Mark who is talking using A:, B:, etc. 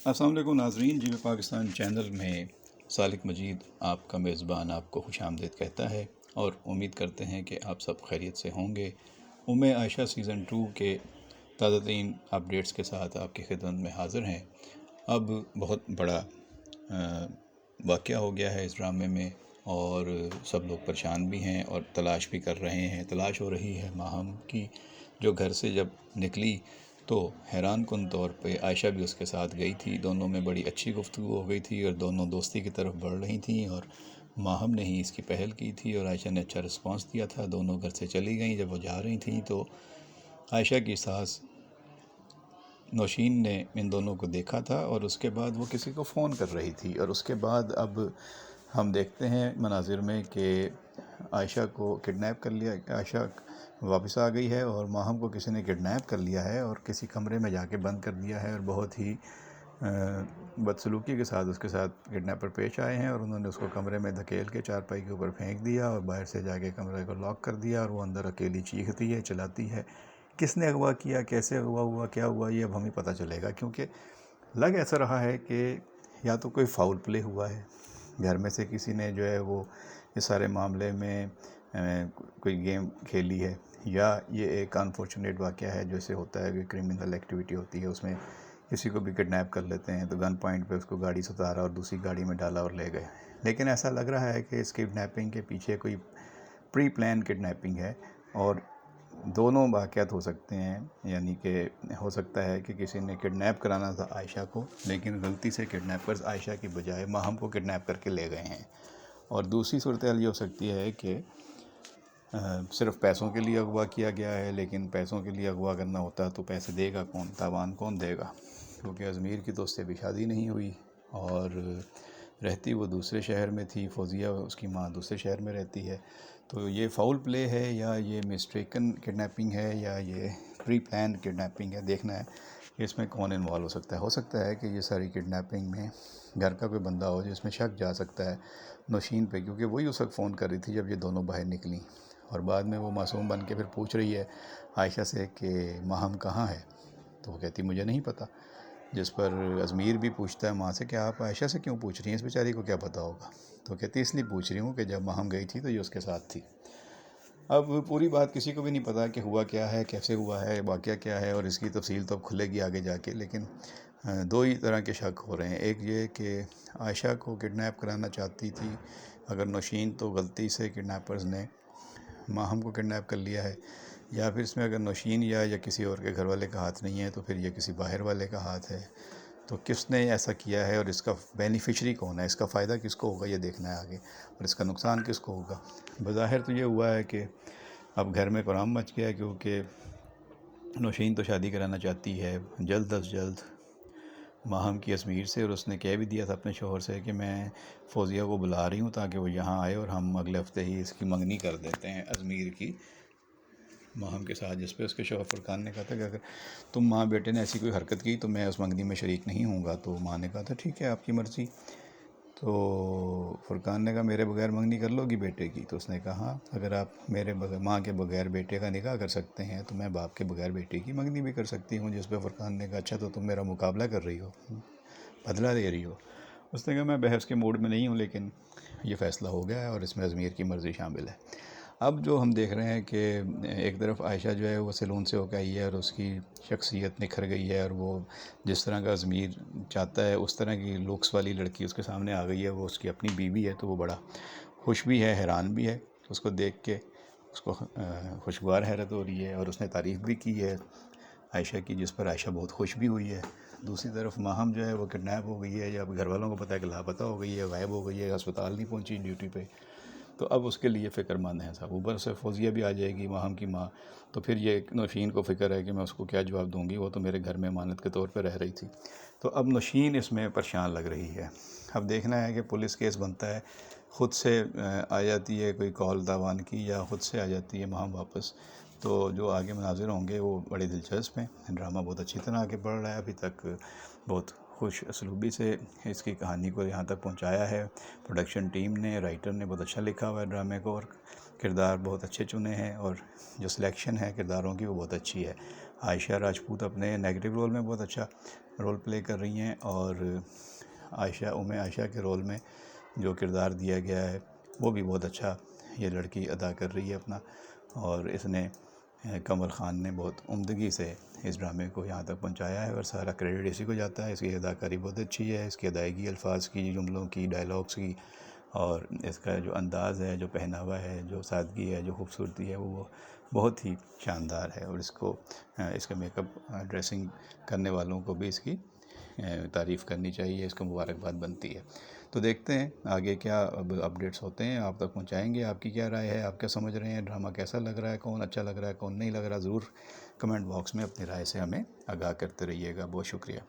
A: السلام علیکم ناظرین، جی پاکستان چینل میں سالک مجید آپ کا میزبان آپ کو خوش آمدید کہتا ہے اور امید کرتے ہیں کہ آپ سب خیریت سے ہوں گے۔ عائشہ سیزن 2 کے تازہ ترین اپڈیٹس کے ساتھ آپ کی خدمت میں حاضر ہیں۔ اب بہت بڑا واقعہ ہو گیا ہے اس ڈرامے میں، اور سب لوگ پریشان بھی ہیں اور تلاش بھی کر رہے ہیں۔ تلاش ہو رہی ہے ماہم کی، جو گھر سے جب نکلی تو حیران کن طور پہ عائشہ بھی اس کے ساتھ گئی تھی۔ دونوں میں بڑی اچھی گفتگو ہو گئی تھی اور دونوں دوستی کی طرف بڑھ رہی تھیں، اور ماہم نے ہی اس کی پہل کی تھی اور عائشہ نے اچھا رسپانس دیا تھا۔ دونوں گھر سے چلی گئیں۔ جب وہ جا رہی تھیں تو عائشہ کی ساس نوشین نے ان دونوں کو دیکھا تھا، اور اس کے بعد وہ کسی کو فون کر رہی تھی، اور اس کے بعد اب ہم دیکھتے ہیں مناظر میں کہ عائشہ کو کڈنیپ کر لیا۔ عائشہ واپس آ گئی ہے اور ماہم کو کسی نے کڈنیپ کر لیا ہے اور کسی کمرے میں جا کے بند کر دیا ہے، اور بہت ہی بدسلوکی کے ساتھ اس کے ساتھ کڈنیپر پیش آئے ہیں، اور انہوں نے اس کو کمرے میں دھکیل کے چارپائی کے اوپر پھینک دیا اور باہر سے جا کے کمرے کو لاک کر دیا، اور وہ اندر اکیلی چیختی ہے، چلاتی ہے۔ کس نے اغوا کیا، کیسے اغوا ہوا، کیا ہوا، یہ اب ہمیں پتہ چلے گا، کیونکہ لگ ایسا رہا ہے کہ یا تو کوئی فاؤل پلے ہوا ہے، گھر میں سے کسی نے جو ہے وہ اس سارے معاملے میں کوئی گیم کھیلی ہے، یا یہ ایک انفارچونیٹ واقعہ ہے جیسے ہوتا ہے کہ کرمنل ایکٹیویٹی ہوتی ہے، اس میں کسی کو بھی کڈنیپ کر لیتے ہیں تو گن پوائنٹ پہ اس کو گاڑی سے اتارا اور دوسری گاڑی میں ڈالا اور لے گئے۔ لیکن ایسا لگ رہا ہے کہ اس کڈنیپنگ کے پیچھے کوئی پری پلان کڈنیپنگ ہے، اور دونوں واقعات ہو سکتے ہیں، یعنی کہ ہو سکتا ہے کہ کسی نے کڈنیپ کرانا تھا عائشہ کو، لیکن غلطی سے کڈنیپرز عائشہ کی بجائے ماہم کو کڈنیپ کر کے لے گئے ہیں۔ اور دوسری صورتحال یہ ہو سکتی ہے کہ صرف پیسوں کے لیے اغوا کیا گیا ہے، لیکن پیسوں کے لیے اغوا کرنا ہوتا تو پیسے دے گا کون، تاوان کون دے گا، کیونکہ ازمیر کی تو اس سے بھی شادی نہیں ہوئی اور رہتی وہ دوسرے شہر میں تھی، فوزیہ اس کی ماں دوسرے شہر میں رہتی ہے۔ تو یہ فاؤل پلے ہے، یا یہ مسٹیکن کڈنیپنگ ہے، یا یہ پری پلان کڈنیپنگ ہے، دیکھنا ہے کہ اس میں کون انوالو ہو سکتا ہے۔ ہو سکتا ہے کہ یہ ساری کڈنیپنگ میں گھر کا کوئی بندہ ہو جس میں شک جا سکتا ہے نوشین پہ، کیونکہ وہی اس وقت فون کر رہی تھی جب یہ دونوں باہر نکلیں، اور بعد میں وہ معصوم بن کے پھر پوچھ رہی ہے عائشہ سے کہ ماہم کہاں ہے، تو وہ کہتی مجھے نہیں پتہ، جس پر ازمیر بھی پوچھتا ہے ماں سے کہ آپ عائشہ سے کیوں پوچھ رہی ہیں، اس بیچاری کو کیا پتہ ہوگا، تو کہتی اس لیے پوچھ رہی ہوں کہ جب ماہم گئی تھی تو یہ اس کے ساتھ تھی۔ اب پوری بات کسی کو بھی نہیں پتہ کہ ہوا کیا ہے، کیسے ہوا ہے، واقعہ کیا ہے، اور اس کی تفصیل تو اب کھلے گی آگے جا کے، لیکن دو ہی طرح کے شک ہو رہے ہیں۔ ایک یہ کہ عائشہ کو کڈنیپ کرانا چاہتی تھی اگر نوشین، تو غلطی سے کڈنیپرز نے ماہم کو کڈنیپ کر لیا ہے، یا پھر اس میں اگر نوشین یا کسی اور کے گھر والے کا ہاتھ نہیں ہے تو پھر یہ کسی باہر والے کا ہاتھ ہے۔ تو کس نے ایسا کیا ہے اور اس کا بینیفیشری کون ہے، اس کا فائدہ کس کو ہوگا، یہ دیکھنا ہے آگے، اور اس کا نقصان کس کو ہوگا۔ بظاہر تو یہ ہوا ہے کہ اب گھر میں کورام مچ گیا ہے، کیونکہ نوشین تو شادی کرانا چاہتی ہے جلد از جلد ماہم کی ازمیر سے، اور اس نے کہہ بھی دیا تھا اپنے شوہر سے کہ میں فوزیہ کو بلا رہی ہوں تاکہ وہ یہاں آئے اور ہم اگلے ہفتے ہی اس کی منگنی کر دیتے ہیں ازمیر کی ماہم کے ساتھ، جس پہ اس کے شوہر فرقان نے کہا تھا کہ اگر تم ماں بیٹے نے ایسی کوئی حرکت کی تو میں اس منگنی میں شریک نہیں ہوں گا۔ تو ماں نے کہا تھا ٹھیک ہے آپ کی مرضی، تو فرقان نے کہا میرے بغیر منگنی کر لو گی بیٹے کی، تو اس نے کہا ہاں، اگر آپ میرے بغیر ماں کے بغیر بیٹے کا نکاح کر سکتے ہیں تو میں باپ کے بغیر بیٹے کی منگنی بھی کر سکتی ہوں، جس پہ فرقان نے کہا اچھا تو تم میرا مقابلہ کر رہی ہو، بدلہ دے رہی ہو۔ اس نے کہا میں بحث کے موڈ میں نہیں ہوں، لیکن یہ فیصلہ ہو گیا ہے اور اس میں ازمیر کی مرضی شامل ہے۔ اب جو ہم دیکھ رہے ہیں کہ ایک طرف عائشہ جو ہے وہ سیلون سے ہو کے آئی ہے اور اس کی شخصیت نکھر گئی ہے، اور وہ جس طرح کا ازمیر چاہتا ہے اس طرح کی لکس والی لڑکی اس کے سامنے آ گئی ہے، وہ اس کی اپنی بیوی ہے، تو وہ بڑا خوش بھی ہے، حیران بھی ہے اس کو دیکھ کے، اس کو خوشگوار حیرت ہو رہی ہے، اور اس نے تعریف بھی کی ہے عائشہ کی، جس پر عائشہ بہت خوش بھی ہوئی ہے۔ دوسری طرف ماہم جو ہے وہ کڈنیپ ہو گئی ہے، یا گھر والوں کو پتہ ہے کہ لاپتہ ہو گئی ہے، غائب ہو گئی ہے، ہسپتال نہیں پہنچی ڈیوٹی پہ، تو اب اس کے لیے فکر مند ہے صاحب۔ اوپر سے فوزیہ بھی آ جائے گی ماہم کی ماں، تو پھر یہ نوشین کو فکر ہے کہ میں اس کو کیا جواب دوں گی، وہ تو میرے گھر میں امانت کے طور پہ رہ رہی تھی۔ تو اب نوشین اس میں پریشان لگ رہی ہے۔ اب دیکھنا ہے کہ پولیس کیس بنتا ہے، خود سے آ جاتی ہے کوئی کال تاوان کی، یا خود سے آ جاتی ہے ماہم واپس، تو جو آگے مناظر ہوں گے وہ بڑے دلچسپ ہیں۔ ڈرامہ بہت اچھی طرح آگے بڑھ رہا ہے، ابھی تک بہت خوش اسلوبی سے اس کی کہانی کو یہاں تک پہنچایا ہے پروڈکشن ٹیم نے، رائٹر نے بہت اچھا لکھا ہوا ہے ڈرامے کو، اور کردار بہت اچھے چنے ہیں، اور جو سلیکشن ہے کرداروں کی وہ بہت اچھی ہے۔ عائشہ راجپوت اپنے نیگیٹو رول میں بہت اچھا رول پلے کر رہی ہیں، اور عائشہ کے رول میں جو کردار دیا گیا ہے وہ بھی بہت اچھا یہ لڑکی ادا کر رہی ہے اپنا، اور اس نے قمر خان نے بہت عمدگی سے اس ڈرامے کو یہاں تک پہنچایا ہے، اور سارا کریڈٹ اسی کو جاتا ہے۔ اس کی اداکاری بہت اچھی ہے، اس کی ادائیگی الفاظ کی، جملوں کی، ڈائلاگس کی، اور اس کا جو انداز ہے، جو پہناوا ہے، جو سادگی ہے، جو خوبصورتی ہے، وہ بہت ہی شاندار ہے، اور اس کا میک اپ ڈریسنگ کرنے والوں کو بھی اس کی تعریف کرنی چاہیے، اس کو مبارکباد بنتی ہے۔ تو دیکھتے ہیں آگے کیا اپڈیٹس ہوتے ہیں، آپ تک پہنچائیں گے۔ آپ کی کیا رائے ہے؟ آپ کیا سمجھ رہے ہیں؟ ڈرامہ کیسا لگ رہا ہے؟ کون اچھا لگ رہا ہے، کون نہیں لگ رہا؟ ضرور کمنٹ باکس میں اپنی رائے سے ہمیں آگاہ کرتے رہیے گا۔ بہت شکریہ۔